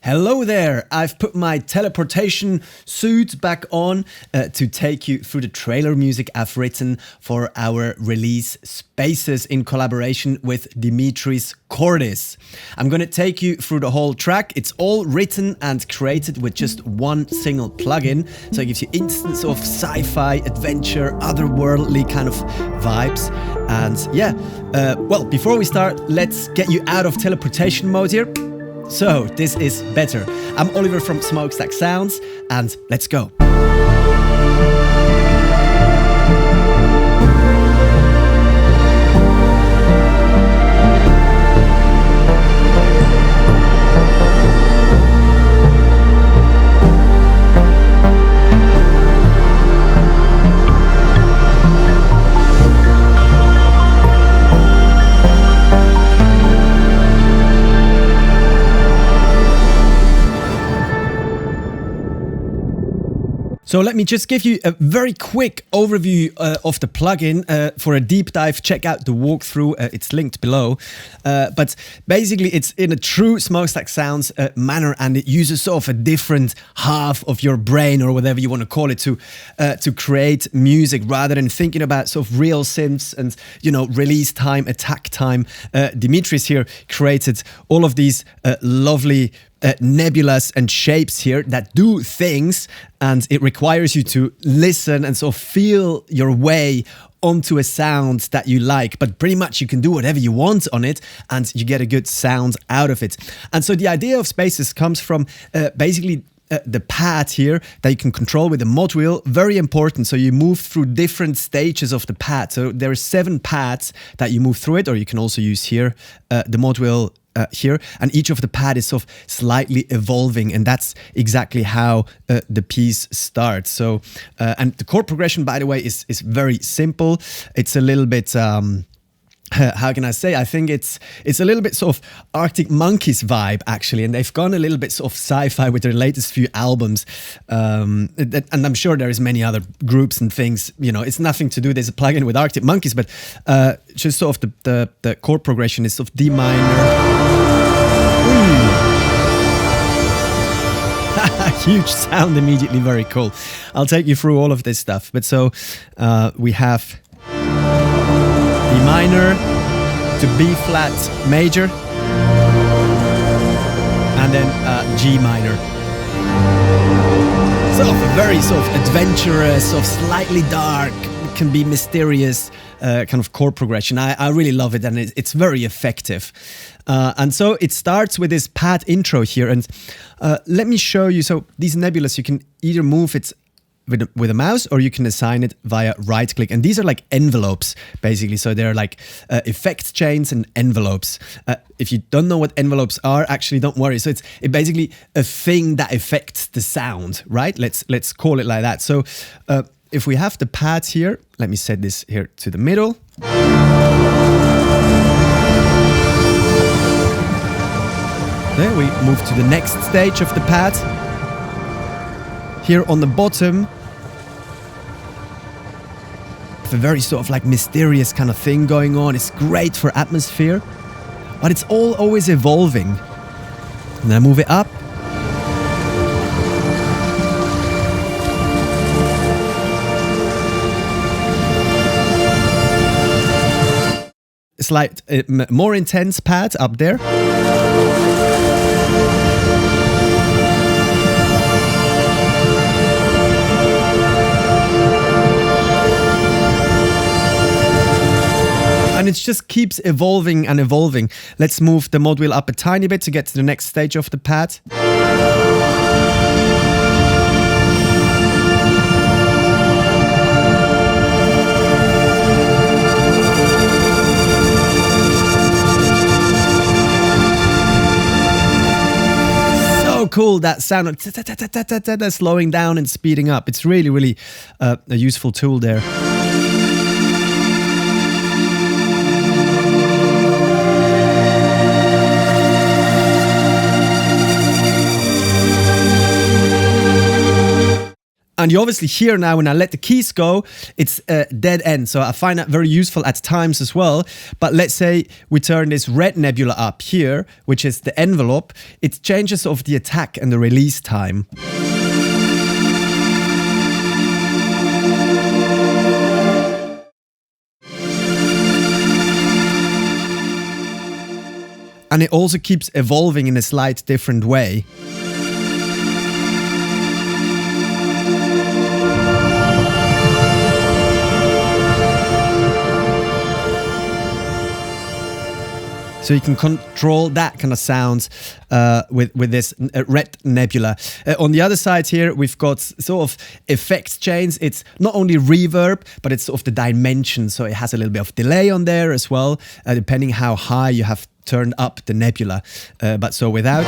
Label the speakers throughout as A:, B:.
A: Hello there! I've put my teleportation suit back on to take you through the trailer music I've written for our release Spaces in collaboration with Dimitris Cordis. I'm going to take you through the whole track. It's all written and created with just one single plugin, so it gives you instance of sci-fi, adventure, otherworldly kind of vibes. And yeah, well, before we start, let's get you out of teleportation mode here. So, this is better. I'm Oliver from Smokestack Sounds, and let's go. So let me just give you a very quick overview of the plugin. For a deep dive, check out the walkthrough. It's linked below. But basically, it's in a true Smokestack Sounds manner, and it uses sort of a different half of your brain, or whatever you want to call it, to create music rather than thinking about sort of real synths and, you know, release time, attack time. Dimitris here created all of these lovely nebulas and shapes here that do things, and it requires you to listen and sort of feel your way onto a sound that you like, but pretty much you can do whatever you want on it and you get a good sound out of it. And so the idea of Spaces comes from basically the pad here that you can control with the mod wheel. Very important. So you move through different stages of the pad. So there are 7 pads that you move through it, or you can also use here the mod wheel here, and each of the pad is sort of slightly evolving, and that's exactly how the piece starts. So and the chord progression, by the way, is very simple. It's a little bit how can I say? I think it's a little bit sort of Arctic Monkeys vibe, actually, and they've gone a little bit sort of sci-fi with their latest few albums. And I'm sure there is many other groups and things. You know, it's nothing to do. There's a plugin with Arctic Monkeys, but just sort of the chord progression is sort of D minor. Huge sound immediately, very cool. I'll take you through all of this stuff. But so we have D minor to B flat major, and then G minor. So a very sort of adventurous, sort of slightly dark, can be mysterious kind of chord progression. I really love it, and it's very effective. And so it starts with this pad intro here, and let me show you. So these nebulas, you can either move it with a mouse, or you can assign it via right click, and these are like envelopes basically. So they're like effects chains and envelopes. If you don't know what envelopes are, actually don't worry. So it's basically a thing that affects the sound, right? Let's call it like that. So if we have the pads here, let me set this here to the middle. There we move to the next stage of the pad. Here on the bottom, a very sort of like mysterious kind of thing going on. It's great for atmosphere, but it's all always evolving. And then I move it up. A slight, more intense pad up there. And it just keeps evolving and evolving. Let's move the mod wheel up a tiny bit to get to the next stage of the pad. So cool, that sound of slowing down and speeding up. It's really, really a useful tool there. And you obviously hear now when I let the keys go, it's a dead end. So I find that very useful at times as well. But let's say we turn this red nebula up here, which is the envelope. It changes sort of the attack and the release time. And it also keeps evolving in a slight different way. So you can control that kind of sounds with this red nebula. On the other side here, we've got sort of effects chains. It's not only reverb, but it's sort of the dimension. So it has a little bit of delay on there as well, depending how high you have turned up the nebula. But so without...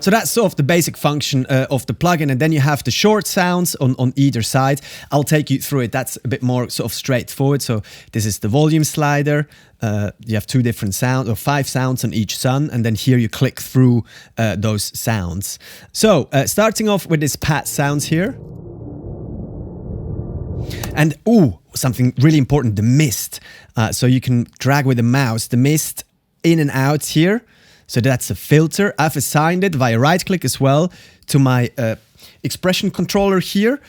A: So that's sort of the basic function of the plugin, and then you have the short sounds on either side. I'll take you through it. That's a bit more sort of straightforward. So this is the volume slider. You have 2 different sounds, or 5 sounds on each sun, and then here you click through those sounds. So starting off with this pad sounds here. And something really important, the mist. So you can drag with the mouse the mist in and out here. So that's a filter. I've assigned it via right click as well to my expression controller here.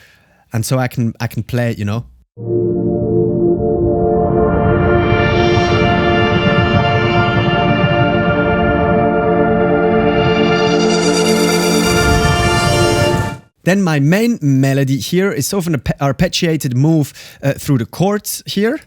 A: And so I can play it, you know. Then my main melody here is sort of an arpeggiated move through the chords here.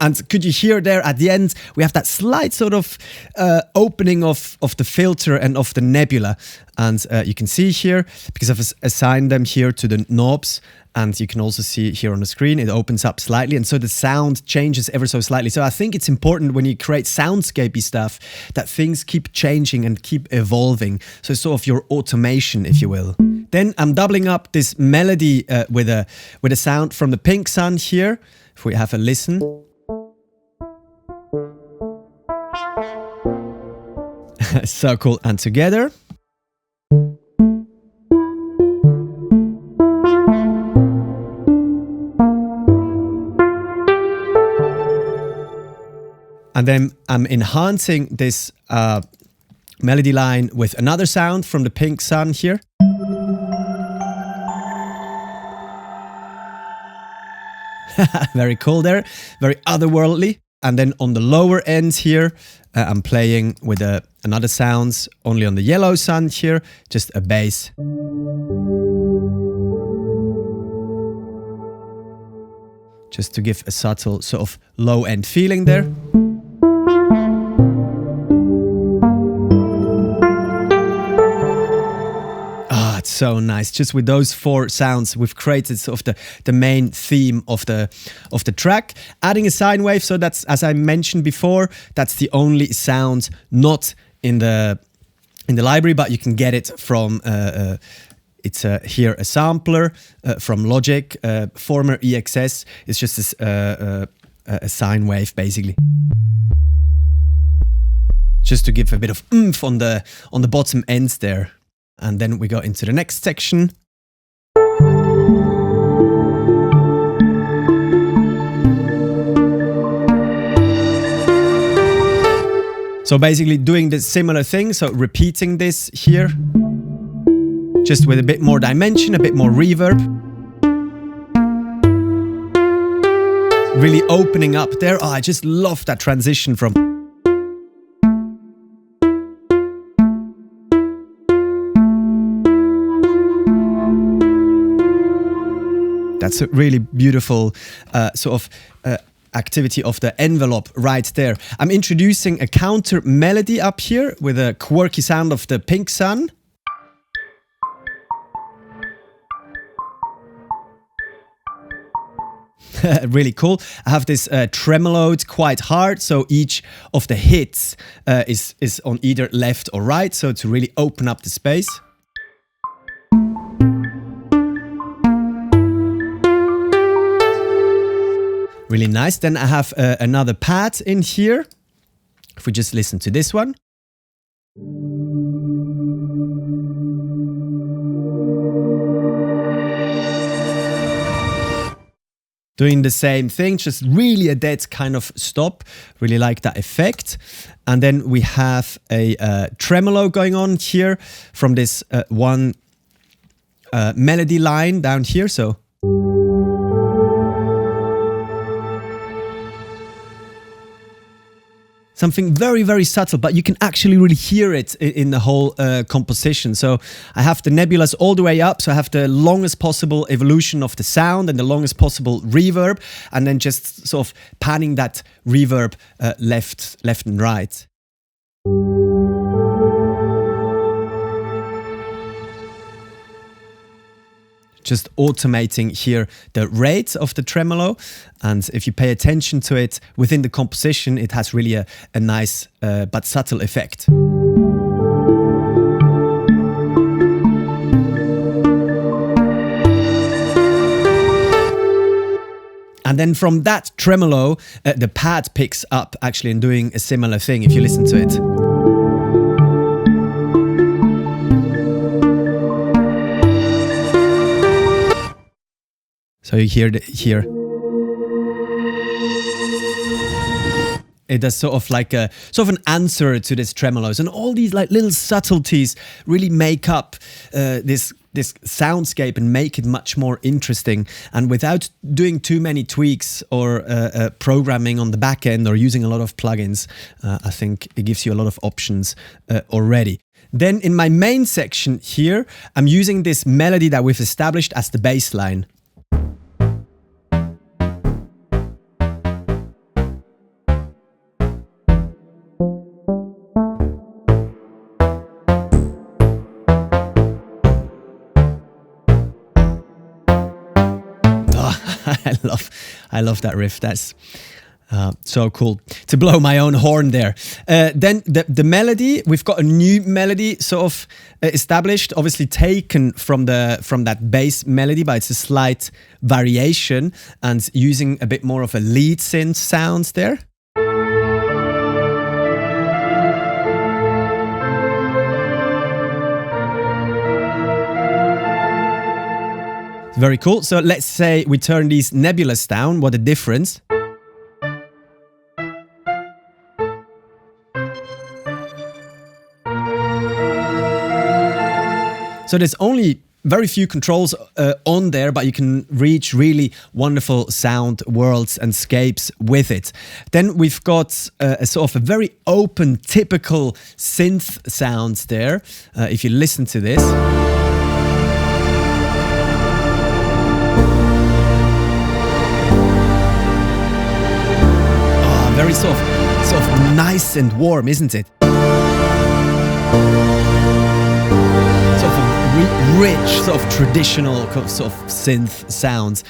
A: And could you hear there at the end, we have that slight sort of opening of the filter and of the nebula. And you can see here, because I've assigned them here to the knobs, and you can also see here on the screen, it opens up slightly. And so the sound changes ever so slightly. So I think it's important when you create soundscapey stuff that things keep changing and keep evolving. So it's sort of your automation, if you will. Then I'm doubling up this melody with a sound from the Pink Sun here. If we have a listen. So cool. And together. And then I'm enhancing this melody line with another sound from the Pink Sun here. Very cool there. Very otherworldly. And then on the lower end here, I'm playing with another sounds only on the yellow sun here, just a bass. Just to give a subtle sort of low end feeling there. It's so nice. Just with those 4 sounds, we've created sort of the main theme of the track. Adding a sine wave, so that's, as I mentioned before, that's the only sound not in the library, but you can get it from it's here a sampler from Logic, former EXS. It's just this, a sine wave basically. Just to give a bit of oomph on the bottom ends there. And then we go into the next section. So basically doing the similar thing, so repeating this here, just with a bit more dimension, a bit more reverb. Really opening up there. Oh, I just love that transition from... That's a really beautiful sort of activity of the envelope right there. I'm introducing a counter melody up here with a quirky sound of the Pink Sun. Really cool. I have this tremoloed quite hard, so each of the hits is on either left or right, so to really open up the space. Really nice. Then I have another pad in here. If we just listen to this one. Doing the same thing, just really a dead kind of stop. Really like that effect. And then we have a tremolo going on here from this one melody line down here. So something very, very subtle, but you can actually really hear it in the whole composition. So I have the nebulas all the way up, so I have the longest possible evolution of the sound and the longest possible reverb, and then just sort of panning that reverb left and right. Just automating here the rate of the tremolo, and if you pay attention to it within the composition, it has really a nice but subtle effect. And then from that tremolo, the pad picks up actually and doing a similar thing if you listen to it. So you hear here. It does sort of like an answer to this tremolos, and all these like little subtleties really make up this soundscape and make it much more interesting. And without doing too many tweaks or programming on the back end or using a lot of plugins, I think it gives you a lot of options already. Then in my main section here, I'm using this melody that we've established as the bass line. I love that riff. That's so cool. To blow my own horn there. Then the melody, we've got a new melody sort of established, obviously taken from that bass melody, but it's a slight variation and using a bit more of a lead synth sounds there. Very cool. So let's say we turn these nebulas down. What a difference. So there's only very few controls on there, but you can reach really wonderful sound worlds and scapes with it. Then we've got a sort of a very open, typical synth sounds there. If you listen to this. Very sort of nice and warm, isn't it? Sort of rich, sort of traditional sort of synth sounds.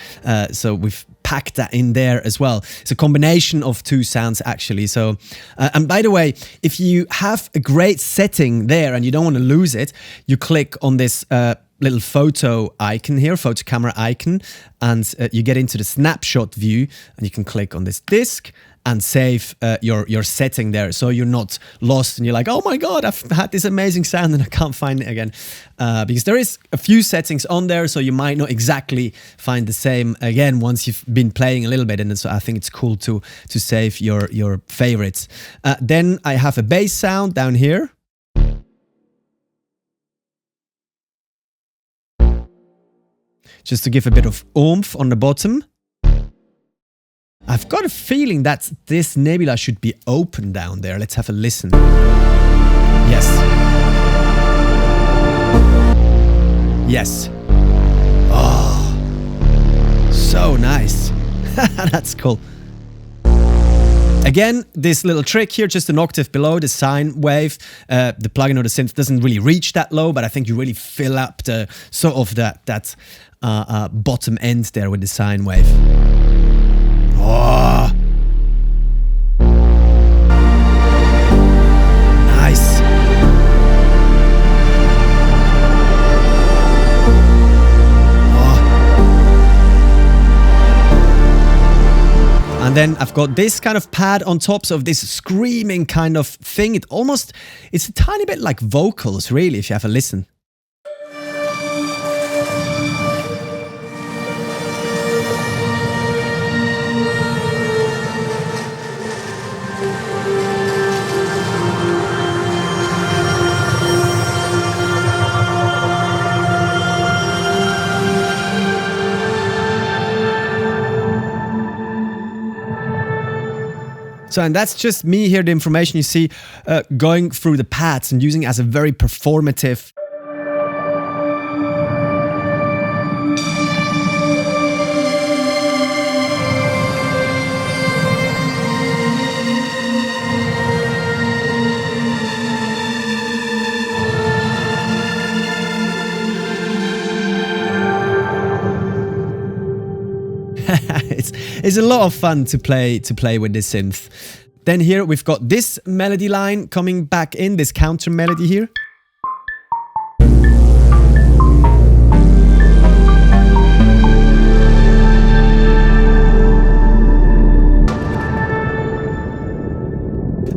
A: So we've packed that in there as well. It's a combination of two sounds actually. So, and by the way, if you have a great setting there and you don't want to lose it, you click on this little photo icon here, photo camera icon, and you get into the snapshot view, and you can click on this disc and save your setting there, so you're not lost and you're like, oh my god, I've had this amazing sound and I can't find it again, because there is a few settings on there, so you might not exactly find the same again once you've been playing a little bit, and so I think it's cool to save your favorites. Then I have a bass sound down here. Just to give a bit of oomph on the bottom. I've got a feeling that this nebula should be open down there. Let's have a listen. Yes. Yes. Oh, so nice. That's cool. Again, this little trick here, just an octave below the sine wave. The plugin or the synth doesn't really reach that low, but I think you really fill up the sort of that bottom end there with the sine wave. Oh. Nice. And then I've got this kind of pad on top, so this screaming kind of thing. It's a tiny bit like vocals, really, if you have a listen. So, and that's just me here, the information you see going through the pads and using it as a very performative. It's a lot of fun to play with this synth. Then here we've got this melody line coming back in, this counter melody here.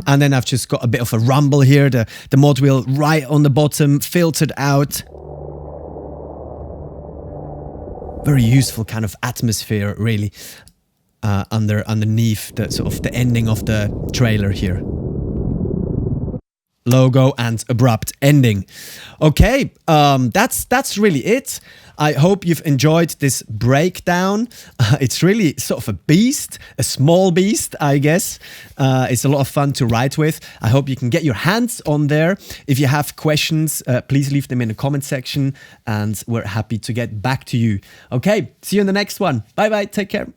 A: And then I've just got a bit of a rumble here, the mod wheel right on the bottom, filtered out. Very useful kind of atmosphere, really, underneath the sort of the ending of the trailer here. Logo and abrupt ending. Okay, that's really it. I hope you've enjoyed this breakdown. It's really sort of a beast, a small beast, I guess. It's a lot of fun to write with. I hope you can get your hands on there. If you have questions, please leave them in the comment section and we're happy to get back to you. Okay, see you in the next one. Bye bye, take care.